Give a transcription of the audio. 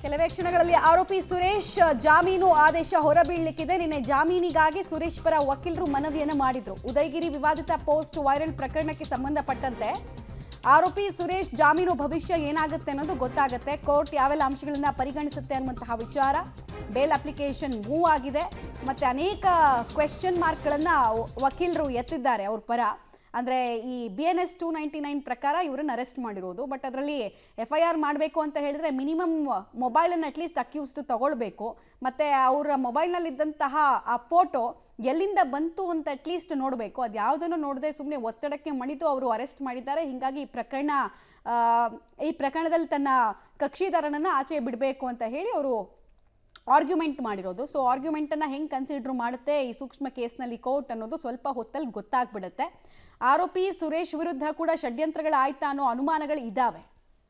ಕೆಲವೇ ಕ್ಷಣಗಳಲ್ಲಿ ಆರೋಪಿ ಸುರೇಶ್ ಜಾಮೀನು ಆದೇಶ ಹೊರಬೀಳಲಿಕ್ಕಿದೆ. ನಿನ್ನೆ ಜಾಮೀನಿಗಾಗಿ ಸುರೇಶ್ ಪರ ವಕೀಲರು ಮನವಿಯನ್ನು ಮಾಡಿದ್ರು. ಉದಯಗಿರಿ ವಿವಾದಿತ ಪೋಸ್ಟ್ ವೈರಲ್ ಪ್ರಕರಣಕ್ಕೆ ಸಂಬಂಧಪಟ್ಟಂತೆ ಆರೋಪಿ ಸುರೇಶ್ ಜಾಮೀನು ಭವಿಷ್ಯ ಏನಾಗುತ್ತೆ ಅನ್ನೋದು ಗೊತ್ತಾಗುತ್ತೆ. ಕೋರ್ಟ್ ಯಾವೆಲ್ಲ ಅಂಶಗಳನ್ನ ಪರಿಗಣಿಸುತ್ತೆ ಅನ್ನುವಂತಹ ವಿಚಾರ, ಬೇಲ್ ಅಪ್ಲಿಕೇಶನ್ ಮೂವ್ ಆಗಿದೆ, ಮತ್ತೆ ಅನೇಕ ಕ್ವೆಶ್ಚನ್ ಮಾರ್ಕ್ಗಳನ್ನ ವಕೀಲರು ಎತ್ತಿದ್ದಾರೆ ಅವ್ರ ಪರ. ಅಂದರೆ ಈ BNS 299 ಪ್ರಕಾರ ಇವರನ್ನು ಅರೆಸ್ಟ್ ಮಾಡಿರೋದು. ಬಟ್ ಅದರಲ್ಲಿ FIR ಮಾಡಬೇಕು ಅಂತ ಹೇಳಿದ್ರೆ ಮಿನಿಮಮ್ ಮೊಬೈಲನ್ನು ಅಟ್ಲೀಸ್ಟ್ ಅಕ್ಯೂಸ್ಡ್ ತಗೊಳ್ಬೇಕು. ಮತ್ತು ಅವರ ಮೊಬೈಲ್ನಲ್ಲಿದ್ದಂತಹ ಆ ಫೋಟೋ ಎಲ್ಲಿಂದ ಬಂತು ಅಂತ ಅಟ್ಲೀಸ್ಟ್ ನೋಡಬೇಕು. ಅದು ಯಾವುದನ್ನು ನೋಡದೆ ಸುಮ್ಮನೆ ಒತ್ತಡಕ್ಕೆ ಮಣಿದು ಅವರು ಅರೆಸ್ಟ್ ಮಾಡಿದ್ದಾರೆ. ಹೀಗಾಗಿ ಈ ಪ್ರಕರಣದಲ್ಲಿ ತನ್ನ ಕಕ್ಷಿದಾರನನ್ನು ಆಚೆ ಬಿಡಬೇಕು ಅಂತ ಹೇಳಿ ಅವರು ಆರ್ಗ್ಯುಮೆಂಟ್ ಮಾಡಿರೋದು. ಸೊ ಆರ್ಗ್ಯುಮೆಂಟನ್ನು ಹೆಂಗೆ ಕನ್ಸಿಡರ್ ಮಾಡುತ್ತೆ ಈ ಸೂಕ್ಷ್ಮ ಕೇಸ್ನಲ್ಲಿ ಕೋರ್ಟ್ ಅನ್ನೋದು ಸ್ವಲ್ಪ ಹೊತ್ತಲ್ಲಿ ಗೊತ್ತಾಗ್ಬಿಡುತ್ತೆ. ಆರೋಪಿ ಸುರೇಶ್ ವಿರುದ್ಧ ಕೂಡ ಷಡ್ಯಂತ್ರಗಳಾಯ್ತಾ ಅನ್ನೋ ಅನುಮಾನಗಳು ಇದ್ದಾವೆ.